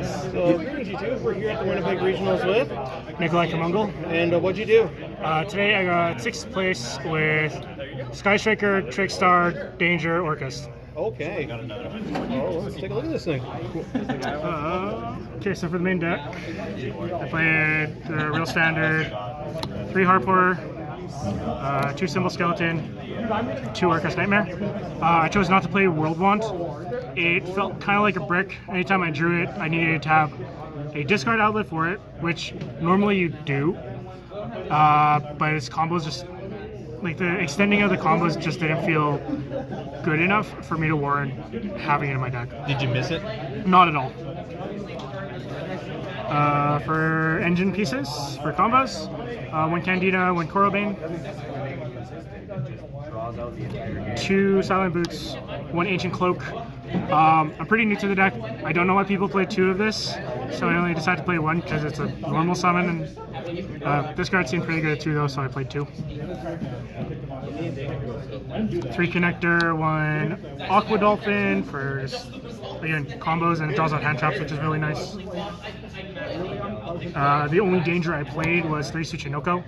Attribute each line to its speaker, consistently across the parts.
Speaker 1: So, greetings, you two. We're here at the Winnipeg Regionals with
Speaker 2: Nikolai, Camungol.
Speaker 1: And what'd you do?
Speaker 2: Today I got 6th place with Sky Striker, Trickstar, Danger, Orcust.
Speaker 1: Okay. Oh, let's take a look at this thing.
Speaker 2: Okay, so for the main deck, I played the Real Standard, 3 Harpor, 2 Symbol Skeleton, 2 Orcust Nightmare. I chose not to play World Wand. It felt kind of like a brick. Anytime I drew it, I needed to have a discard outlet for it, which normally you do. But its combos just, like the extending of the combos just didn't feel good enough for me to warrant having it in my deck.
Speaker 1: Did you miss it?
Speaker 2: Not at all. For engine pieces, for combos, 1 Candida, 1 Corobane, 2 Silent Boots, 1 Ancient Cloak. I'm pretty new to the deck. I don't know why people play 2 of this, so I only decided to play 1 because it's a normal summon, and this card seemed pretty good at 2 though, so I played 2. 3 Connector, 1 Aqua Dolphin for just, again, combos, and it draws out hand traps, which is really nice. The only danger I played was 3 Tsuchinoko.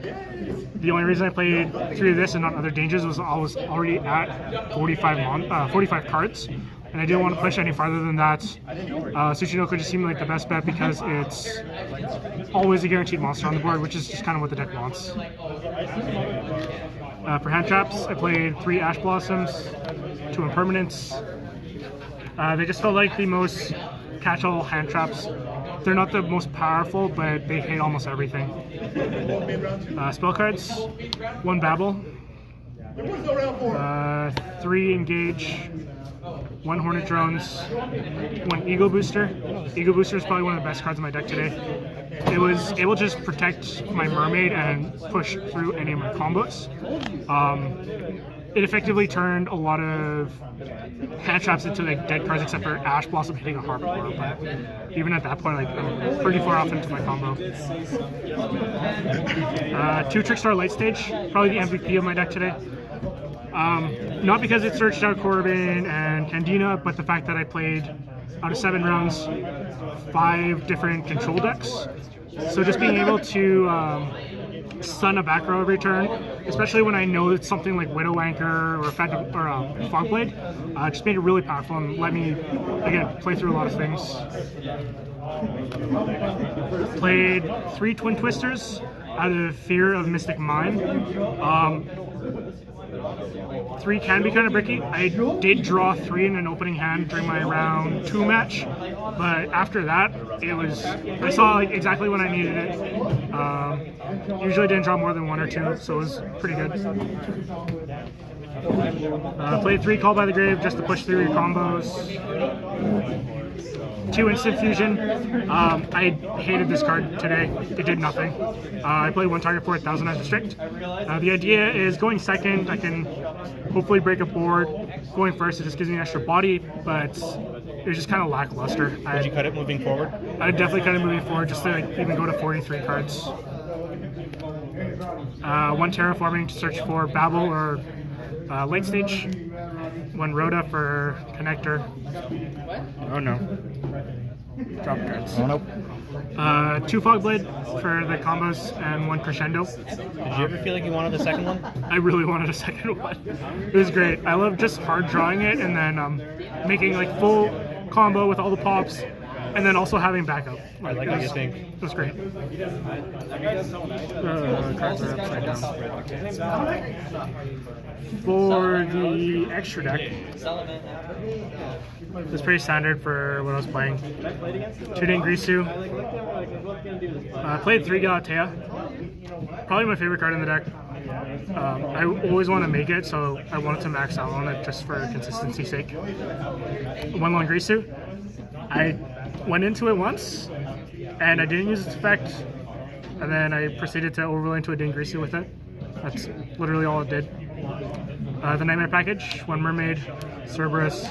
Speaker 2: The only reason I played 3 of this and not other dangers was I was already at 45 cards, and I didn't want to push any farther than that. Tsuchinoko just seemed like the best bet because it's always a guaranteed monster on the board, which is just kind of what the deck wants. For hand traps, I played 3 Ash Blossoms, 2 Impermanents. They just felt like the most catch-all hand traps. They're not the most powerful, but they hit almost everything. Spell cards, 1 Babble, 3 Engage, 1 Hornet Drones, 1 Ego Booster. Ego Booster is probably one of the best cards in my deck today. It was able to just protect my Mermaid and push through any of my combos. It effectively turned a lot of hand traps into like dead cards, except for Ash Blossom hitting a Harpor. But even at that point, like I'm pretty far off into my combo. 2 Trickstar Light Stage, probably the MVP of my deck today. Not because it searched out Corbin and Candina, but the fact that I played out of 7 rounds 5 different control decks. So just being able to stun a back row every turn, especially when I know it's something like Widow Anchor or Fogblade, just made it really powerful and let me, again, play through a lot of things. Played 3 Twin Twisters out of fear of Mystic Mine. 3 can be kind of bricky. I did draw 3 in an opening hand during my round 2 match, but after that, I saw like exactly when I needed it. Usually didn't draw more than 1 or 2, so it was pretty good. Played 3 Call by the Grave just to push through your combos. 2 Instant Fusion. I hated this card today. It did nothing. I played 1 target for 1,000 as restrict. The idea is going second, I can hopefully break a board. Going first, it just gives me an extra body, but it was just kind of lackluster.
Speaker 1: Did you cut it moving forward?
Speaker 2: I definitely cut it moving forward just to like, even go to 43 cards. 1 Terraforming to search for Babble or Late Stage. 1 Rhoda for Connector. Oh no. Drop cards.
Speaker 1: Oh nope.
Speaker 2: 2 Fogblade for the combos and 1 Crescendo.
Speaker 1: Did you ever feel like you wanted the second one?
Speaker 2: I really wanted a second one. It was great. I love just hard drawing it and then making like full combo with all the pops, and then also having backup.
Speaker 1: I like what you think.
Speaker 2: It was great. Cards are upside down. For the extra deck, it's pretty standard for what I was playing. 2 Dingrisu. I played 3 Galatea. Probably my favorite card in the deck. I always want to make it, so I wanted to max out on it just for consistency's sake. 1 Longrisu. I went into it once, and I didn't use its effect, and then I proceeded to overlay into a Dingrisu with it. That's literally all it did. The Nightmare package, 1 Mermaid, Cerberus,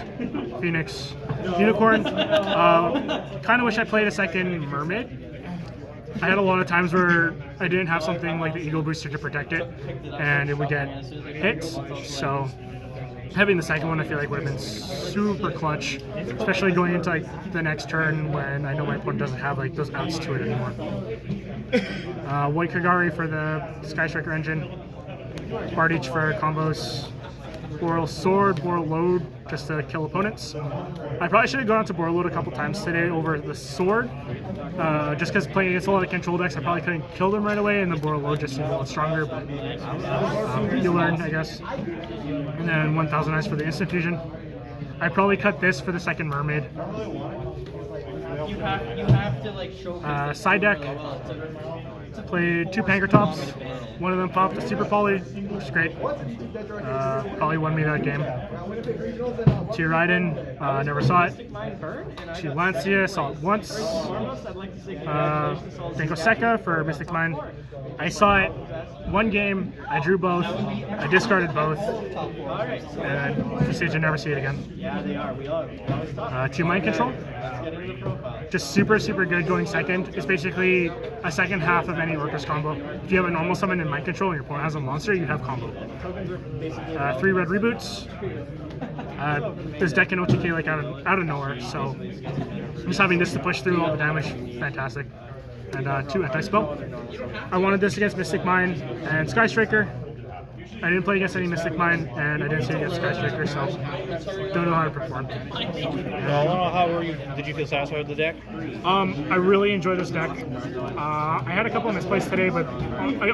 Speaker 2: Phoenix, Unicorn. Kind of wish I played a second Mermaid. I had a lot of times where I didn't have something like the Eagle Booster to protect it, and it would get hit, so having the second one I feel like would have been super clutch, especially going into like the next turn when I know my opponent doesn't have like those outs to it anymore. White Kagari for the Sky Striker engine, Bardich for combos, Boral Sword, Boral Load just to kill opponents. I probably should have gone to Boral Load a couple times today over the Sword, just because playing against a lot of control decks I probably couldn't kill them right away, and the Boral Load just seemed a lot stronger, but you learn, I guess. And then 1000 Eyes for the Instant Fusion. I probably cut this for the second Mermaid.
Speaker 3: You have to like show
Speaker 2: Side deck, played 2 Panker Tops. One of them popped a Super Poly, which is great. Probably won me that game. 2 Raiden, never saw it. 2 Lancia, saw it once. Denko Sekka for Mystic Mine. I saw it one game, I drew both, I discarded both, and proceeded to never see it again. 2 Mind Control. Just super good going second. It's basically a second half of any Orcust combo. If you have a normal summon in Mind Control and your opponent has a monster, you have combo. 3 red reboots. This deck can OTK like out of nowhere, so just having this to push through all the damage, fantastic. And 2 anti-spell. I wanted this against Mystic Mine and Sky Striker. I didn't play against any Mystic Mine, and I didn't see it against Sky Striker, so don't know how to perform.
Speaker 1: Well, how were you? Did you feel satisfied with the deck?
Speaker 2: I really enjoyed this deck. I had a couple of misplays today, but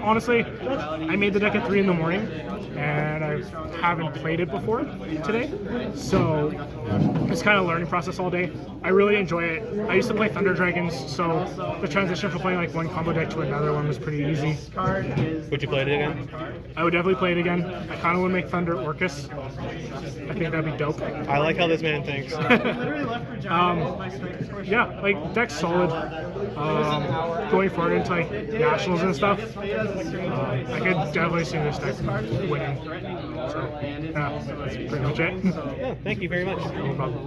Speaker 2: honestly, I made the deck at 3 in the morning, and I haven't played it before today, so it's kind of a learning process all day. I really enjoy it. I used to play Thunder Dragons, so the transition from playing like one combo deck to another one was pretty easy.
Speaker 1: Would you play it again?
Speaker 2: I would definitely play it again. I kind of want to make Thunder Orcust. I think that'd be dope.
Speaker 1: I like how this man thinks.
Speaker 2: Yeah, like deck's solid. Going forward into like nationals and stuff, I could definitely see this deck winning. So yeah, that's pretty much it.
Speaker 1: Yeah, thank you very much.
Speaker 2: No problem.